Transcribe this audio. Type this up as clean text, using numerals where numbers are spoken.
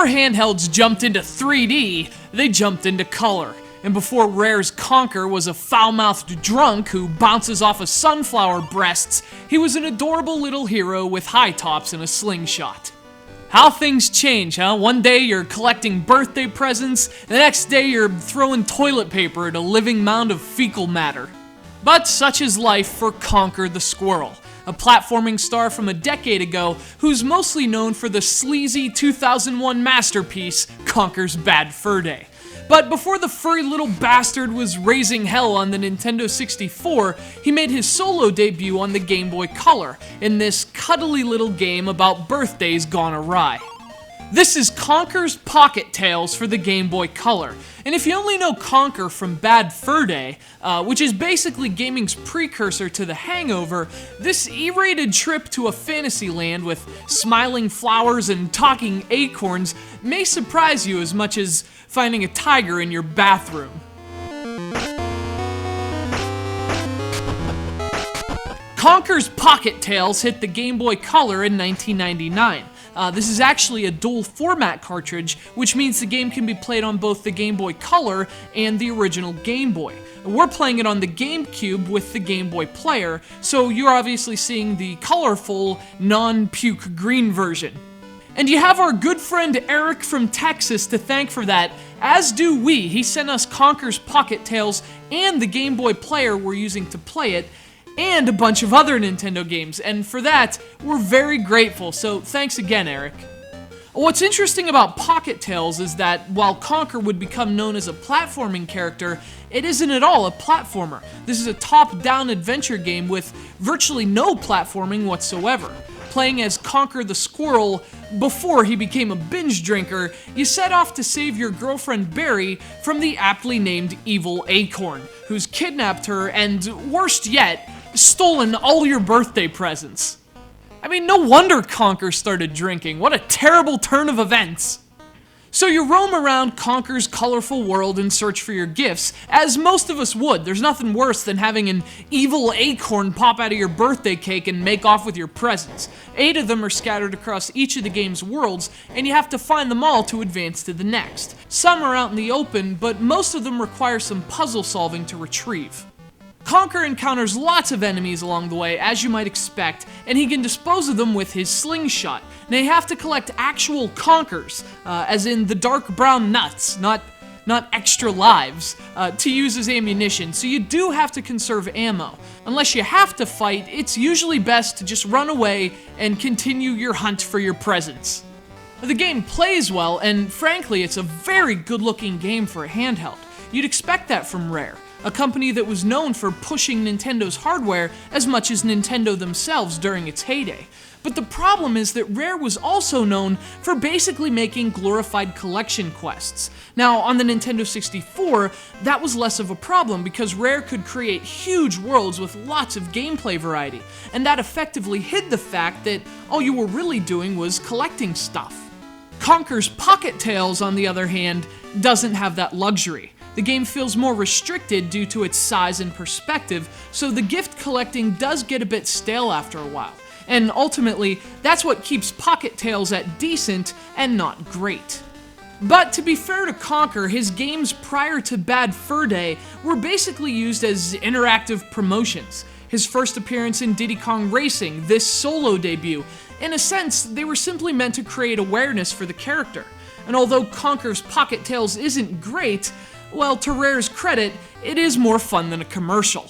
before handhelds jumped into 3D, they jumped into color. And before Rare's Conker was a foul-mouthed drunk who bounces off of sunflower breasts, he was an adorable little hero with high tops and a slingshot. How things change, huh? One day you're collecting birthday presents, the next day you're throwing toilet paper at a living mound of fecal matter. But such is life for Conker the Squirrel, a platforming star from a decade ago who's mostly known for the sleazy 2001 masterpiece, Conker's Bad Fur Day. But before the furry little bastard was raising hell on the Nintendo 64, he made his solo debut on the Game Boy Color, in this cuddly little game about birthdays gone awry. This is Conker's Pocket Tales for the Game Boy Color, and if you only know Conker from Bad Fur Day, which is basically gaming's precursor to the Hangover, this E-rated trip to a fantasy land with smiling flowers and talking acorns may surprise you as much as finding a tiger in your bathroom. Conker's Pocket Tales hit the Game Boy Color in 1999. This is actually a dual format cartridge, which means the game can be played on both the Game Boy Color and the original Game Boy. We're playing it on the GameCube with the Game Boy Player, so you're obviously seeing the colorful, non-puke green version. And you have our good friend Eric from Texas to thank for that, as do we. He sent us Conker's Pocket Tales and the Game Boy Player we're using to play it, and a bunch of other Nintendo games, and for that, we're very grateful, so thanks again, Eric. What's interesting about Pocket Tales is that while Conker would become known as a platforming character, it isn't at all a platformer. This is a top-down adventure game with virtually no platforming whatsoever. Playing as Conker the Squirrel before he became a binge drinker, you set off to save your girlfriend Berri from the aptly named Evil Acorn, who's kidnapped her and, worst yet, stolen all your birthday presents. I mean, no wonder Conker started drinking. What a terrible turn of events. So you roam around Conker's colorful world in search for your gifts, as most of us would. There's nothing worse than having an evil acorn pop out of your birthday cake and make off with your presents. 8 of them are scattered across each of the game's worlds, and you have to find them all to advance to the next. Some are out in the open, but most of them require some puzzle solving to retrieve. Conker encounters lots of enemies along the way, as you might expect, and he can dispose of them with his slingshot. Now you have to collect actual CONKER'S, as in the dark brown nuts, not extra lives, to use as ammunition, so you do have to conserve ammo. Unless you have to fight, it's usually best to just run away and continue your hunt for your presents. The game plays well, and frankly, it's a very good-looking game for a handheld. You'd expect that from Rare, a company that was known for pushing Nintendo's hardware as much as Nintendo themselves during its heyday. But the problem is that Rare was also known for basically making glorified collection quests. Now, on the Nintendo 64, that was less of a problem because Rare could create huge worlds with lots of gameplay variety, and that effectively hid the fact that all you were really doing was collecting stuff. Conker's Pocket Tales, on the other hand, doesn't have that luxury. The game feels more restricted due to its size and perspective, so the gift collecting does get a bit stale after a while. And ultimately, that's what keeps Pocket Tales at decent and not great. But to be fair to Conker, his games prior to Bad Fur Day were basically used as interactive promotions. His first appearance in Diddy Kong Racing, this solo debut, in a sense, they were simply meant to create awareness for the character. And although Conker's Pocket Tales isn't great, well, to Rare's credit, it is more fun than a commercial.